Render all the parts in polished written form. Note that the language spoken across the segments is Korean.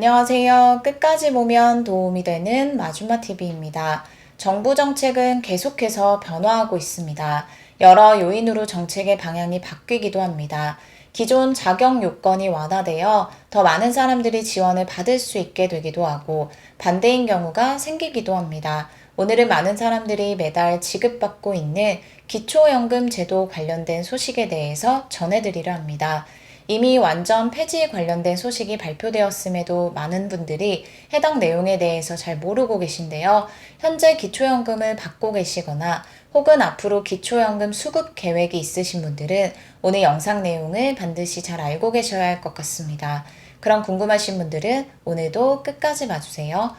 안녕하세요. 끝까지 보면 도움이 되는 마주마TV입니다. 정부 정책은 계속해서 변화하고 있습니다. 여러 요인으로 정책의 방향이 바뀌기도 합니다. 기존 자격 요건이 완화되어 더 많은 사람들이 지원을 받을 수 있게 되기도 하고 반대인 경우가 생기기도 합니다. 오늘은 많은 사람들이 매달 지급받고 있는 기초연금 제도 관련된 소식에 대해서 전해드리려 합니다. 이미 완전 폐지 관련된 소식이 발표되었음에도 많은 분들이 해당 내용에 대해서 잘 모르고 계신데요. 현재 기초연금을 받고 계시거나 혹은 앞으로 기초연금 수급 계획이 있으신 분들은 오늘 영상 내용을 반드시 잘 알고 계셔야 할 것 같습니다. 그럼 궁금하신 분들은 오늘도 끝까지 봐주세요.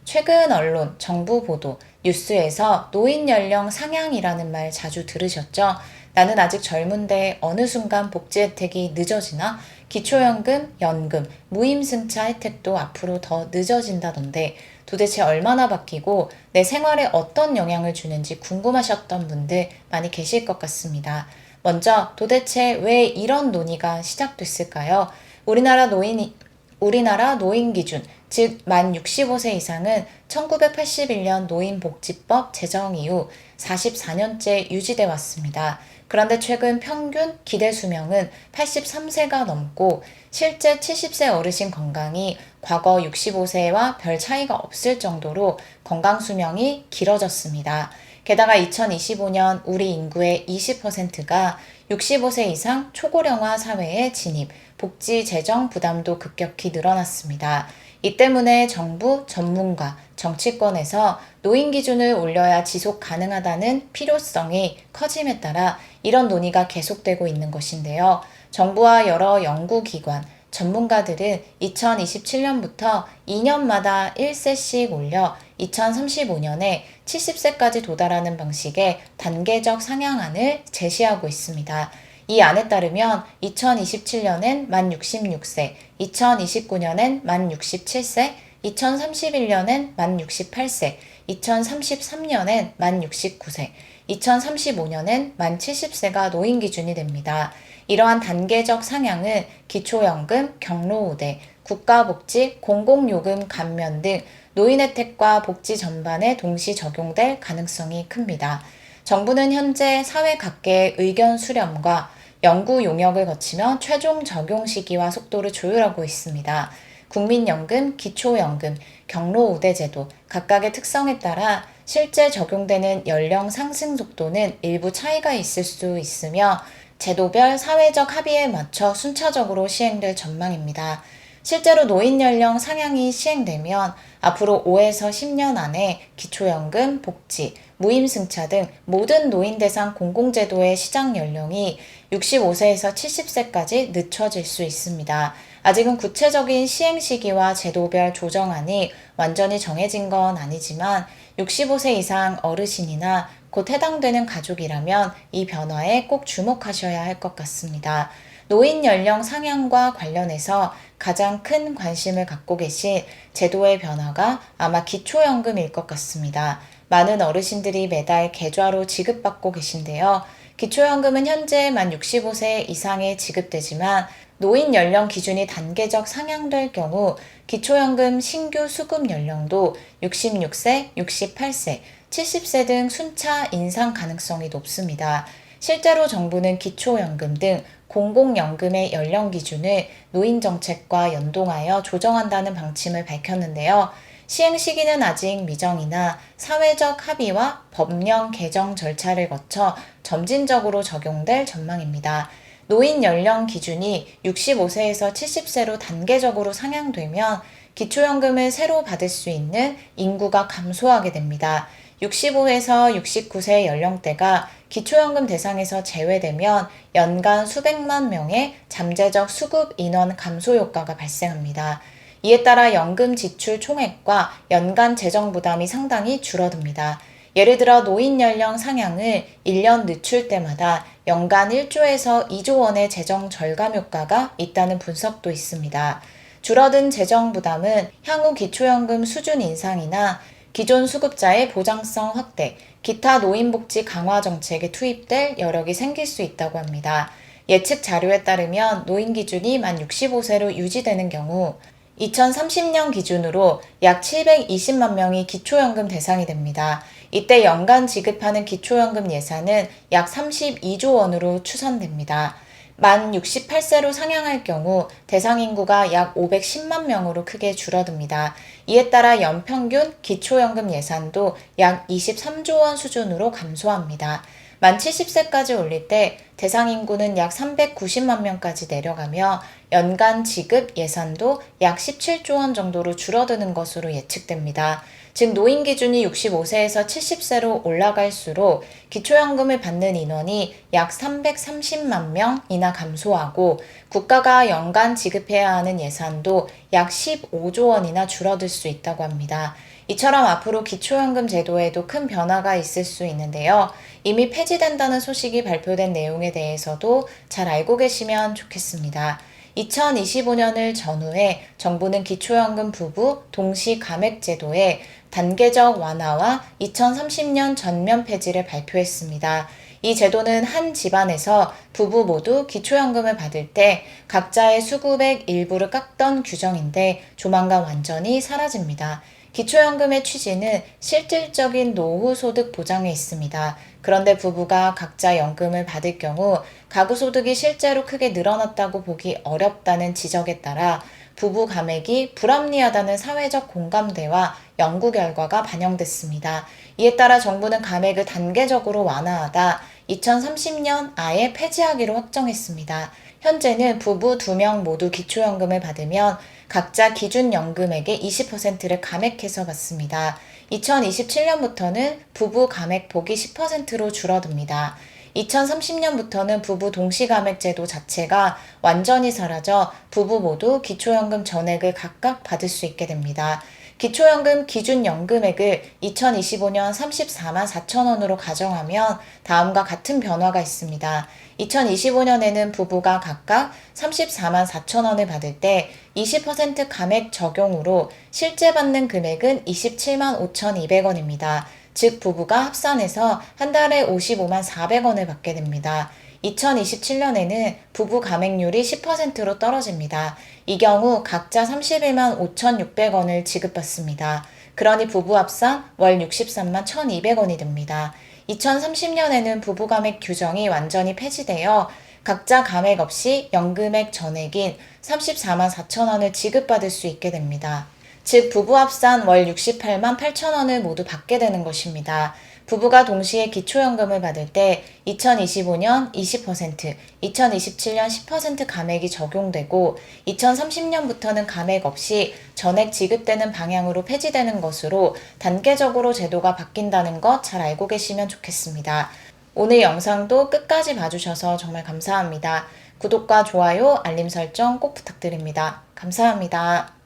최근 언론, 정부 보도, 뉴스에서 노인 연령 상향이라는 말 자주 들으셨죠? 나는 아직 젊은데 어느 순간 복지 혜택이 늦어지나? 기초연금, 연금, 무임승차 혜택도 앞으로 더 늦어진다던데 도대체 얼마나 바뀌고 내 생활에 어떤 영향을 주는지 궁금하셨던 분들 많이 계실 것 같습니다. 먼저 도대체 왜 이런 논의가 시작됐을까요? 우리나라 노인 기준, 즉 만 65세 이상은 1981년 노인복지법 제정 이후 44년째 유지돼 왔습니다. 그런데 최근 평균 기대 수명은 83세가 넘고 실제 70세 어르신 건강이 과거 65세와 별 차이가 없을 정도로 건강 수명이 길어졌습니다. 게다가 2025년 우리 인구의 20%가 65세 이상 초고령화 사회에 진입, 복지 재정 부담도 급격히 늘어났습니다. 이 때문에 정부, 전문가, 정치권에서 노인 기준을 올려야 지속 가능하다는 필요성이 커짐에 따라 이런 논의가 계속되고 있는 것인데요. 정부와 여러 연구기관, 전문가들은 2027년부터 2년마다 1세씩 올려 2035년에 70세까지 도달하는 방식의 단계적 상향안을 제시하고 있습니다. 이 안에 따르면 2027년엔 만 66세, 2029년엔 만 67세, 2031년엔 만 68세, 2033년엔 만 69세, 2035년엔 만 70세가 노인 기준이 됩니다. 이러한 단계적 상향은 기초연금, 경로우대, 국가복지, 공공요금 감면 등 노인 혜택과 복지 전반에 동시 적용될 가능성이 큽니다. 정부는 현재 사회 각계의 의견 수렴과 연구 용역을 거치며 최종 적용 시기와 속도를 조율하고 있습니다. 국민연금, 기초연금, 경로우대제도 각각의 특성에 따라 실제 적용되는 연령 상승 속도는 일부 차이가 있을 수 있으며 제도별 사회적 합의에 맞춰 순차적으로 시행될 전망입니다. 실제로 노인 연령 상향이 시행되면 앞으로 5에서 10년 안에 기초연금, 복지, 무임승차 등 모든 노인 대상 공공제도의 시작 연령이 65세에서 70세까지 늦춰질 수 있습니다. 아직은 구체적인 시행 시기와 제도별 조정안이 완전히 정해진 건 아니지만 65세 이상 어르신이나 곧 해당되는 가족이라면 이 변화에 꼭 주목하셔야 할 것 같습니다. 노인 연령 상향과 관련해서 가장 큰 관심을 갖고 계신 제도의 변화가 아마 기초연금일 것 같습니다. 많은 어르신들이 매달 계좌로 지급받고 계신데요. 기초연금은 현재 만 65세 이상에 지급되지만 노인 연령 기준이 단계적 상향될 경우 기초연금 신규 수급 연령도 66세, 68세, 70세 등 순차 인상 가능성이 높습니다. 실제로 정부는 기초연금 등 공공연금의 연령 기준을 노인 정책과 연동하여 조정한다는 방침을 밝혔는데요. 시행 시기는 아직 미정이나 사회적 합의와 법령 개정 절차를 거쳐 점진적으로 적용될 전망입니다. 노인 연령 기준이 65세에서 70세로 단계적으로 상향되면 기초연금을 새로 받을 수 있는 인구가 감소하게 됩니다. 65에서 69세 연령대가 기초연금 대상에서 제외되면 연간 수백만 명의 잠재적 수급 인원 감소 효과가 발생합니다. 이에 따라 연금 지출 총액과 연간 재정 부담이 상당히 줄어듭니다. 예를 들어 노인 연령 상향을 1년 늦출 때마다 연간 1조에서 2조 원의 재정 절감 효과가 있다는 분석도 있습니다. 줄어든 재정 부담은 향후 기초연금 수준 인상이나 기존 수급자의 보장성 확대, 기타 노인복지 강화 정책에 투입될 여력이 생길 수 있다고 합니다. 예측 자료에 따르면 노인 기준이 만 65세로 유지되는 경우 2030년 기준으로 약 720만 명이 기초연금 대상이 됩니다. 이때 연간 지급하는 기초연금 예산은 약 32조 원으로 추산됩니다. 만 68세로 상향할 경우 대상 인구가 약 510만 명으로 크게 줄어듭니다. 이에 따라 연평균 기초연금 예산도 약 23조 원 수준으로 감소합니다. 만 70세까지 올릴 때 대상 인구는 약 390만 명까지 내려가며 연간 지급 예산도 약 17조 원 정도로 줄어드는 것으로 예측됩니다. 즉 노인 기준이 65세에서 70세로 올라갈수록 기초연금을 받는 인원이 약 330만 명이나 감소하고 국가가 연간 지급해야 하는 예산도 약 15조 원이나 줄어들 수 있다고 합니다. 이처럼 앞으로 기초연금 제도에도 큰 변화가 있을 수 있는데요. 이미 폐지된다는 소식이 발표된 내용에 대해서도 잘 알고 계시면 좋겠습니다. 2025년을 전후해 정부는 기초연금 부부 동시 감액 제도의 단계적 완화와 2030년 전면 폐지를 발표했습니다. 이 제도는 한 집안에서 부부 모두 기초연금을 받을 때 각자의 수급액 일부를 깎던 규정인데 조만간 완전히 사라집니다. 기초연금의 취지는 실질적인 노후 소득 보장에 있습니다. 그런데 부부가 각자 연금을 받을 경우 가구 소득이 실제로 크게 늘어났다고 보기 어렵다는 지적에 따라 부부 감액이 불합리하다는 사회적 공감대와 연구 결과가 반영됐습니다. 이에 따라 정부는 감액을 단계적으로 완화하다 2030년 아예 폐지하기로 확정했습니다. 현재는 부부 2명 모두 기초연금을 받으면 각자 기준 연금액의 20%를 감액해서 받습니다. 2027년부터는 부부 감액폭이 10%로 줄어듭니다. 2030년부터는 부부 동시감액 제도 자체가 완전히 사라져 부부 모두 기초연금 전액을 각각 받을 수 있게 됩니다. 기초연금 기준연금액을 2025년 34만 4천 원으로 가정하면 다음과 같은 변화가 있습니다. 2025년에는 부부가 각각 34만 4천 원을 받을 때 20% 감액 적용으로 실제 받는 금액은 27만 5,200원입니다. 즉 부부가 합산해서 한 달에 55만 400원을 받게 됩니다. 2027년에는 부부 감액률이 10%로 떨어집니다. 이 경우 각자 31만 5,600원을 지급받습니다. 그러니 부부 합산 월 63만 1,200원이 됩니다. 2030년에는 부부 감액 규정이 완전히 폐지되어 각자 감액 없이 연금액 전액인 34만 4천 원을 지급받을 수 있게 됩니다. 즉 부부 합산 월 68만 8천 원을 모두 받게 되는 것입니다. 부부가 동시에 기초연금을 받을 때 2025년 20%, 2027년 10% 감액이 적용되고 2030년부터는 감액 없이 전액 지급되는 방향으로 폐지되는 것으로 단계적으로 제도가 바뀐다는 것 잘 알고 계시면 좋겠습니다. 오늘 영상도 끝까지 봐주셔서 정말 감사합니다. 구독과 좋아요, 알림 설정 꼭 부탁드립니다. 감사합니다.